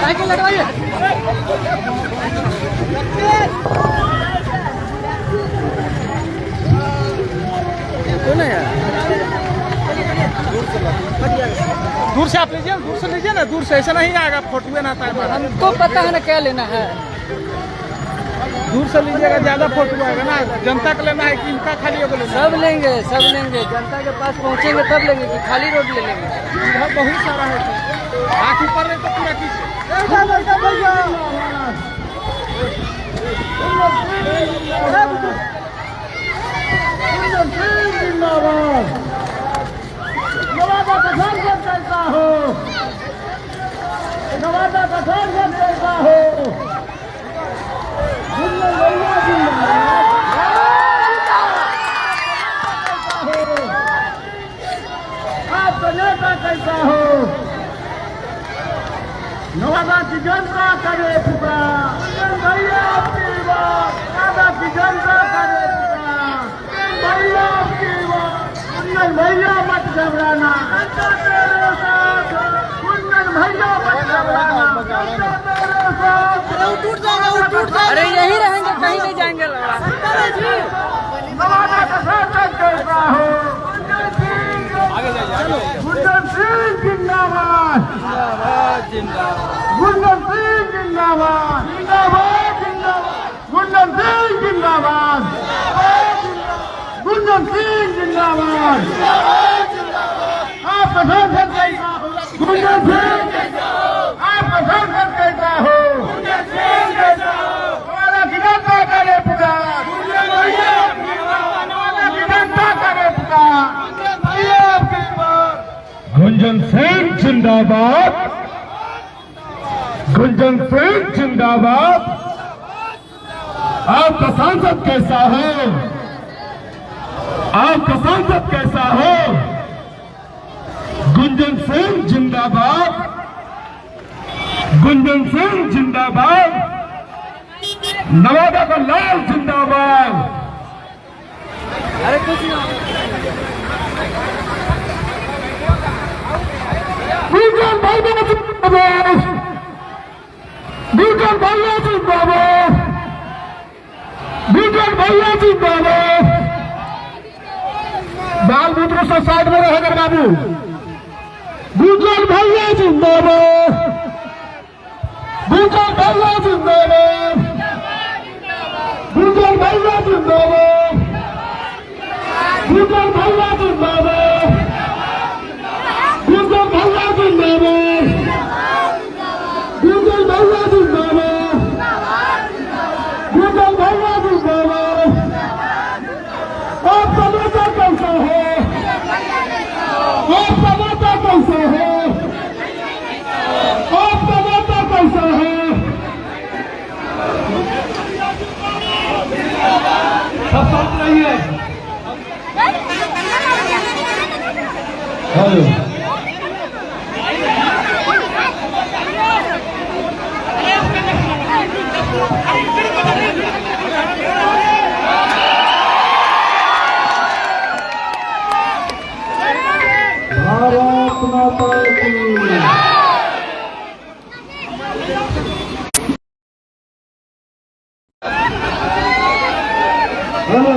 Cycle लड़वाइए। दूर से आप लीजिए, दूर से लीजिए ना, दूर से ऐसा नहीं आएगा, फोटो ना आता है। हमको पता है ना क्या लेना है, दूर से लीजिएगा ज्यादा फोटो आएगा ना। जनता का लेना है कि इनका खाली होगा लेना? सब लेंगे, सब लेंगे, जनता के पास पहुंचेंगे तब लेंगे कि खाली रोड ले लेंगे। इधर बहुत सारा है, आँख ऊपर नहीं तो पूरा पीछे। नवादा का घर जब चलता हो, नवादा का घर जब चलता हो, आपका नेता कैसा हो, नवादा की जनता करे पुकार, भैया आपकी बात, नवादा की जनता करे पुकार, भैया आपकी बात, कुंदन भैया मत घबराना, जनता तेरे साथ, कुंदन भैया मत घबराना, जनता तेरे साथ। टूट जाएगा, वो टूट जाएगा। अरे यही रहेंगे, कहीं नहीं जाएंगे। नवादा का शासन कैसा हो, कुंदन सिंह जिंदाबाद, कुंदन सिंह जिंदाबाद, जिंदाबाद जिंदाबाद, कुंदन सिंह जिंदाबाद, कुंदन सिंह जिंदाबाद। आपका शासन कैसा हो, कुंदन सिंह कैसा हो, आपका शासन कैसा हो, कुंदन सिंह कैसा हो, हमारा की जनता करे पुकार, हमारा की जनता करे पुकार, भैया आपकी बात। गुंजन सिंह जिंदाबाद, गुंजन सिंह जिंदाबाद। आपका सांसद कैसा हो, आपका सांसद कैसा हो, गुंजन सिंह जिंदाबाद, गुंजन सिंह जिंदाबाद, नवादा का लाल जिंदाबाद। अरे कुछ ना, गुंजन भैया जिंदाबाद, गुंजन भैया जिंदाबाद, गुंजन भैया जिंदाबाद। बाल मित्रों से साइड में रहेगा बाबू। गुंजन भैया जिंदाबाद, गुंजन भैया जिंदाबाद, गुंजन भैया जिंदाबाद, गुंजन भैया जिंदाबाद, गुंजन भैया जिंदाबाद, गुंजन भैया जिंदाबाद, गुंजन भैया जिंदाबाद। आपका नेता कैसा है, आपका नेता कैसा है, आपका नेता कैसा है। सब शांत रहिए। हेलो, भारत माता की। हेलो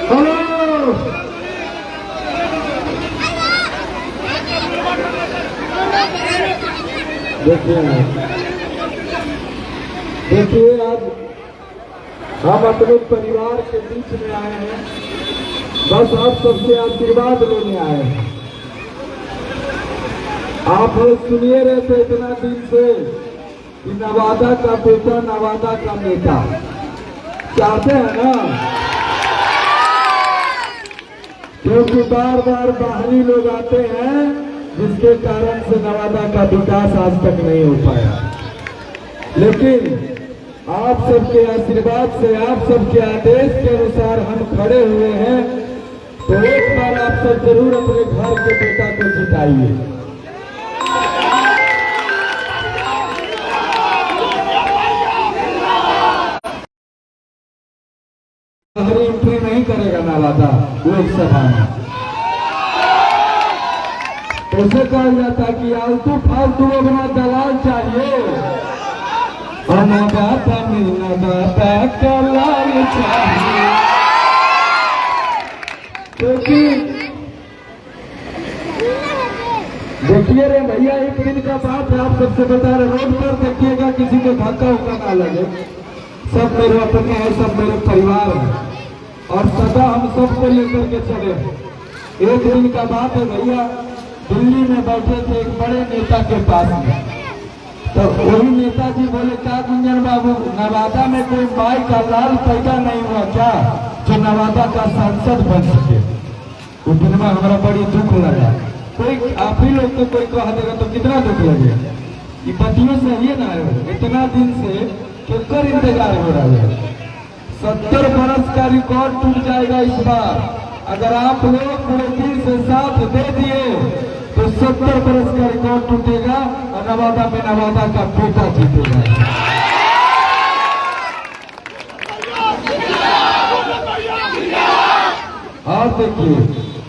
हेलो, देखिए आज हम अपने परिवार के बीच में आए हैं, बस आप सबसे आशीर्वाद लेने आए हैं। आप लोग सुनिए रहे थे इतना दिन से कि नवादा का बेटा, नवादा का नेता चाहते हैं ना, क्योंकि बार बार बाहरी लोग आते हैं जिसके कारण से नवादा का विकास आज तक नहीं हो पाया। लेकिन आप सबके आशीर्वाद से, आप सबके आदेश के अनुसार हम खड़े हुए हैं, तो एक बार आप सब जरूर अपने घर के बेटा को जिताइए। बाहरी एंट्री नहीं करेगा नवादा लोकसभा में, तो उसे कहा जाता है कि आलतू फालतू अपना दलाल चाहिए और नवादा का लाल चाहिए। क्योंकि देखिए रे भैया, एक दिन का बात है, आप सबसे बता रहे, रोड पर देखिएगा किसी को धक्का उक्का ना लगे, सब मेरे अपने हैं, सब मेरे परिवार हैं और सदा हम सबको लेकर के चले। एक दिन का बात है भैया, दिल्ली में बैठे थे एक बड़े नेता के पास में, तो वही नेताजी बोले, क्या गुंजन बाबू, नवादा में कोई माई का लाल पैदा नहीं हुआ क्या जो नवादा का सांसद बन सके? उस दिन में हमारा बड़ी दुख लगा। कोई आप ही लोग तो कोई कह देगा तो कितना दुख लगेगा। ये बतियों से ही ना है, इतना दिन से किसका इंतजार हो रहा है। 70 बरस का रिकॉर्ड टूट जाएगा इस बार। अगर आप लोग पूरे दिल से साथ दे दिए तो 70 बरस का रिकॉर्ड टूटेगा और नवादा में नवादा का बेटा जीतेगा। और देखिए,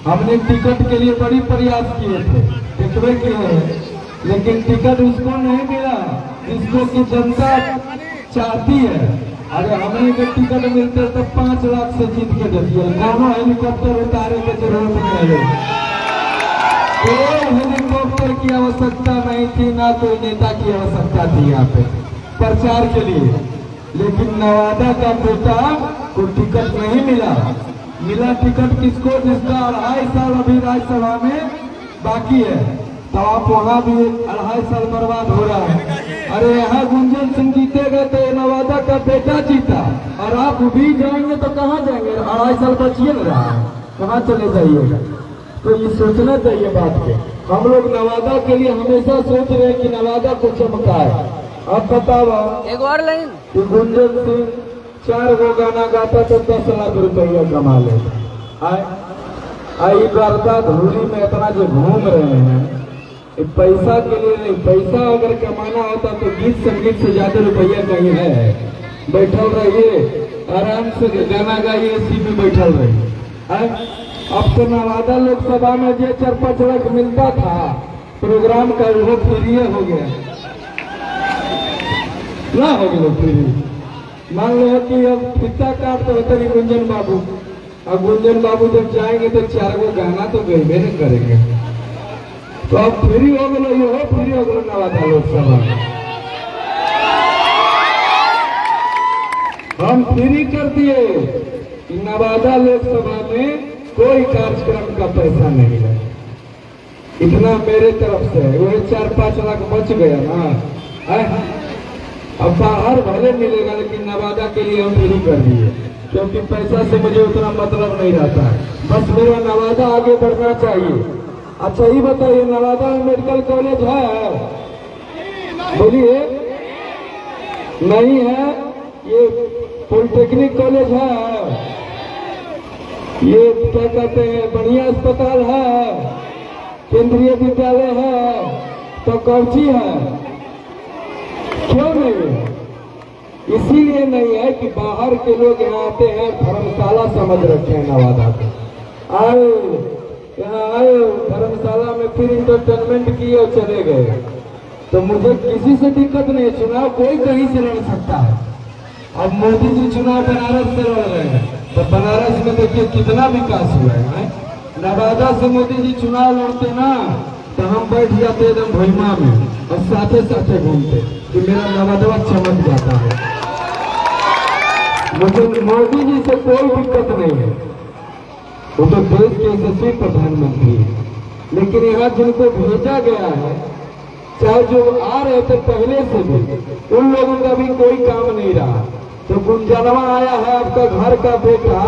हमने टिकट के लिए बड़ी प्रयास किए थे, टिकट किए हैं, लेकिन टिकट उसको नहीं मिला जिसको की जनता चाहती है। अरे हमें के टिकट मिलते तो 5 लाख से जीत के देती है। दोनों हेलीकॉप्टर उतारे की जरूरत नहीं है, कोई हेलीकॉप्टर की आवश्यकता नहीं थी, ना कोई नेता की आवश्यकता थी यहाँ पे प्रचार के लिए। लेकिन नवादा का बेटा को टिकट नहीं मिला। मिला टिकट किसको? जिसका 2.5 साल अभी राज्यसभा में बाकी है, तो आप वहाँ भी 2.5 साल बर्बाद हो रहा है। अरे यहाँ गुंजन सिंह जीतेगा तो नवादा का बेटा जीता, और आप भी जाएंगे तो कहाँ जाएंगे? 2.5 साल बचिए न रहा है, कहाँ चले जाइएगा? तो ये सोचना चाहिए बात के। हम लोग नवादा के लिए हमेशा सोच रहे हैं कि नवादा को चमकाए। अब बताओ, एक और लाइन, गुंजन सिंह 4 गो गाना गाता तो 10 लाख रुपया कमा लेता। आई वारदात होली में इतना जो घूम रहे हैं, पैसा के लिए नहीं, पैसा अगर कमाना होता तो गीत संगीत से ज्यादा रुपया कहीं है। बैठल रहिए आराम से, गाना गाइए, इसी में बैठल रहिए। अब तो नवादा लोकसभा में जो 4-5 लाख मिलता था प्रोग्राम का, वो फ्री हो गया ना, हो गया फ्री। मान लो कि अब फीता काट तो होता नहीं गुंजन बाबू, अब गुंजन बाबू जब जाएंगे तो 4 गो गाना तो गए न करेंगे। तो अब फ्री हो गए, ये हो फ्री हो गए नवादा लोकसभा में। हम फ्री कर दिए कि नवादा लोकसभा में कोई कार्यक्रम का पैसा नहीं है। इतना मेरे तरफ से वही 4-5 लाख बच गया ना। अब बाहर भले मिलेगा, लेकिन नवादा के लिए हम फ्री कर दिए, क्योंकि पैसा से मुझे उतना मतलब नहीं रहता है। बस मेरा नवादा आगे बढ़ना चाहिए। अच्छा ये बताइए, नवादा में मेडिकल कॉलेज है? बोलिए, नहीं है। ये पॉलिटेक्निक कॉलेज है? ये क्या कहते हैं, बढ़िया अस्पताल है? केंद्रीय विद्यालय है? तो कौची है? क्यों नहीं है? इसीलिए नहीं है कि बाहर के लोग यहाँ आते हैं, धर्मशाला समझ रखे हैं नवादा को। आए यहाँ आए, धर्मशाला में फिर इंटरटेनमेंट किए और चले गए। तो मुझे किसी से दिक्कत नहीं, चुनाव कोई कहीं से लड़ सकता है। अब मोदी जी चुनाव बनारस से लड़ रहे हैं, तो बनारस में देखिए कितना विकास हुआ है। नवादा से मोदी जी चुनाव लड़ते ना, तो हम बैठ जाते एकदम भैमा में और साथे साथे घूमते कि मेरा नवादा चमक जाता है। मुझे मोदी जी से कोई दिक्कत नहीं है, वो तो देश के यशस्वी प्रधानमंत्री है। लेकिन यहाँ जिनको भेजा गया है, चाहे जो आ रहे थे पहले से भी, उन लोगों का भी कोई काम नहीं रहा। तो गुंजनवा आया है आपका घर का बेटा,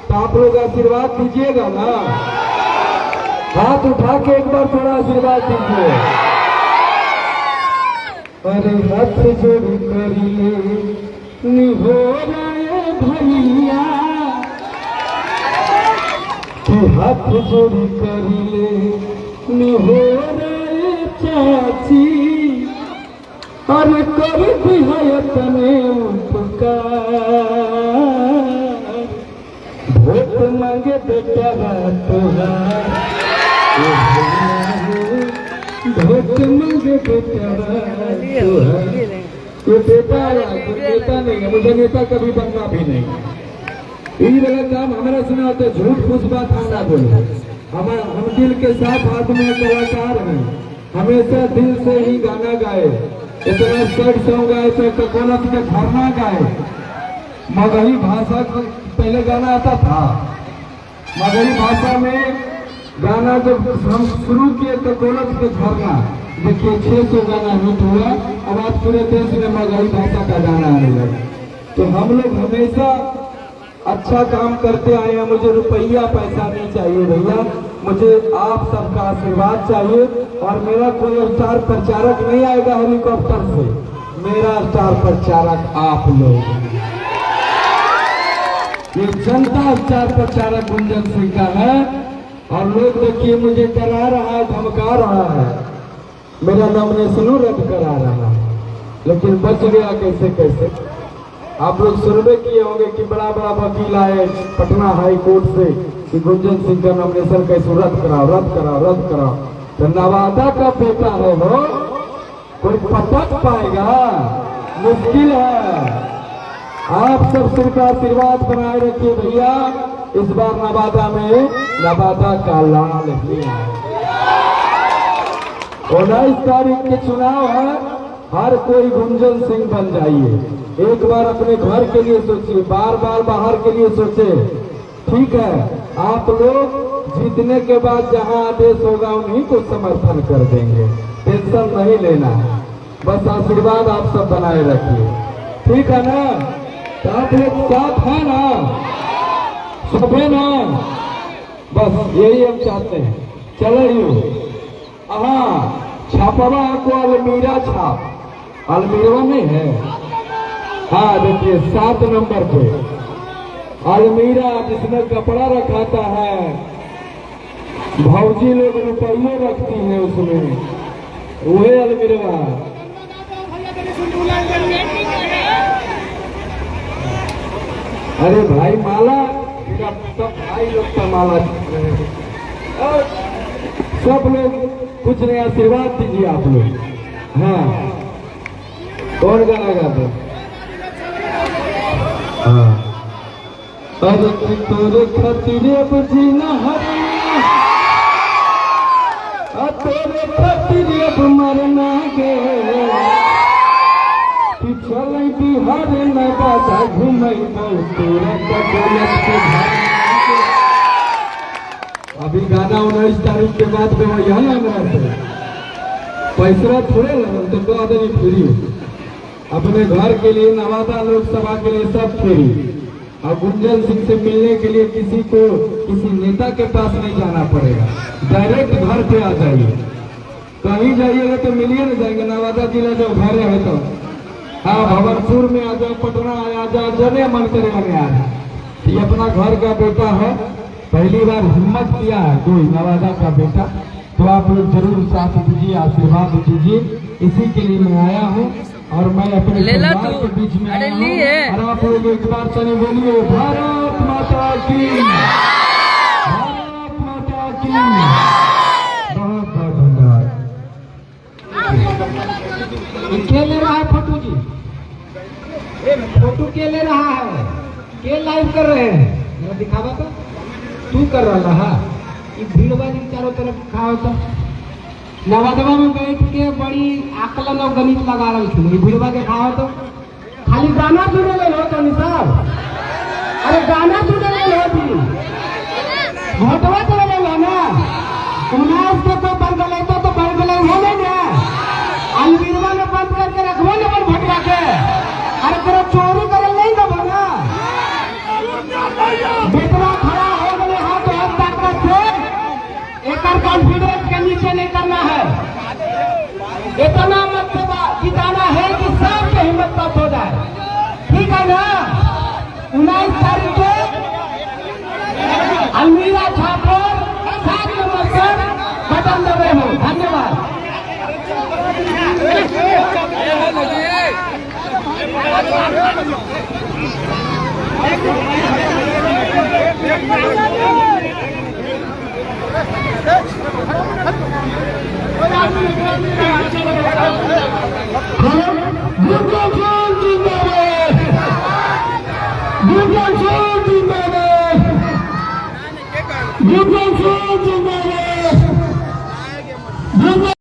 तो आप लोग आशीर्वाद दीजिएगा ना। हाथ उठा के एक बार थोड़ा आशीर्वाद दीजिए। अरे हाथ जोड़ करिए निहोराए भैया, कि हाथ जोड़ करिए निहोराए चाची, अरे कर दिया तने उपकार, वोट मांगे बेटा तोहार ये बेटा है, नेता नहीं है, मुझे नेता कभी बनना भी नहीं। यही वाला काम हमारा सुना होता है, झूठ फूस बात हम ना बोले। हम दिल के साथ आदमी कलाकार हैं, हमेशा दिल से ही गाना गाए। इतना सैड सॉन्ग गाए थे, ककोलत के धरना गाए। मगही भाषा पहले गाना आता था, मगही भाषा में गाना जब हम शुरू किए ककोलत के धरना, देखिए 600 गाना हिट हुआ। अब आज पूरे देश में मगही भाषा का गाना आने लगा। तो हम लोग हमेशा अच्छा काम करते आए हैं। मुझे रुपया पैसा नहीं चाहिए भैया, मुझे आप सबका आशीर्वाद चाहिए। और मेरा कोई स्टार प्रचारक नहीं आएगा हेलीकॉप्टर से, मेरा स्टार प्रचारक आप लोग। ये जनता स्टार प्रचारक गुंजन सिंह का है। और लोग देखिए मुझे डरा रहा है, धमका रहा है, मेरा नॉमिनेशन रद्द करा रहा है, लेकिन बच गया कैसे कैसे। आप लोग सुनबे किए होंगे कि बड़ा बड़ा वकील आए पटना हाई कोर्ट से कि गुंजन सिंह का नॉमिनेशन कैसे रद्द कराओ, रद्द कराओ, रद्द कराओ। तो नवादा का बेटा है वो, कोई पटक पाएगा? मुश्किल है। आप सब सिर्फ आशीर्वाद बनाए रखिए भैया। इस बार नवादा में नवादा का लाल ही है। 19 तारीख के चुनाव है, हर कोई गुंजन सिंह बन जाइए। एक बार अपने घर के लिए सोचिए, बार बार बाहर के लिए सोचे। ठीक है, आप लोग जीतने के बाद जहां आदेश होगा उन्हीं को समर्थन कर देंगे, टेंशन नहीं लेना है। बस आशीर्वाद आप सब बनाए रखिए, ठीक है ना? तो आप लोग साथ है ना, सब है ना? बस यही हम चाहते हैं। चलो हाँ, छापवा को अलमीरा छाप, अलमीरा में है। हाँ देखिए 7 नंबर पे अलमीरा, जिसमें कपड़ा रखाता है। भौजी लोग रुपये रखती है उसमें, वही अलमीरा। अरे भाई माला, सब भाई लोग का माला, सब लोग कुछ नहीं, आशीर्वाद दीजिए आप लोग। हाँ, कौन गाना गाते? हाँ, अरे तोरे खातिर अब जीना हरना, तोरे खातिर अब मरना गे। चल बिहार नवादा घूमई तोरा ककोलत के धरना। अभी गाना 19 तारीख के बाद में यहाँ हमरा से पैसा थोड़े लगन, तो 2 आदमी फ्री अपने घर के लिए, नवादा लोकसभा के लिए सब फ्री। और गुंजन सिंह से मिलने के लिए किसी को, किसी नेता के पास नहीं जाना पड़ेगा, डायरेक्ट घर पे आ जाइए। कहीं जाइएगा तो मिलिए ना जाएंगे। नवादा जिला जब घर है तो हाँ, भवनपुर में आ जाओ, पटना आ जाओ, जने मन करे बने आ जाए। ये अपना घर का बेटा है, पहली बार हिम्मत किया है कोई नवादा का बेटा। तो आप लोग जरूर साथ दीजिए, आशीर्वाद दीजिए। इसी के लिए मैं आया हूँ और मैं अपने परिवार के बीच में आया हूँ। और आप लोग एक बार चले बोलिए भारत माता की, भारत माता की। बहुत बहुत धन्यवाद। के ले रहा है फोटो जी? फोटो के ले रहा है? के लाइव कर रहे हैं? मेरा दिखावा तो तू कर रहा है। ये भीड़वा जी चारों तरफ खाओ तो नवादा में बैठ के बड़ी आकलन और गणित लगा रही थी। ये भीड़वा के खाओ तो खाली गाना सुने ले हो तो साहब। अरे गाना सुने ले हो थी, घोटवा चले ले लो ना। उन्नास के तो बन गए तो बन गए हो ना। अलमीरवा में बंद करके रखो ना पर भटवा के। अरे तेरा चोरी करे नहीं दबो ना। बेटवा खड़ा हो गए हाथ ताकत से, एक कॉन्फिडेंस के नीचे नहीं करना है। इतना मत जिताना है कि सबके हिम्मत तक हो जाए, ठीक है ना? 19 तारीख को अलमीरा छापो, 7 नंबर पर बटन दबे हो। धन्यवाद। गुंजन जिंदाबाद जिंदाबाद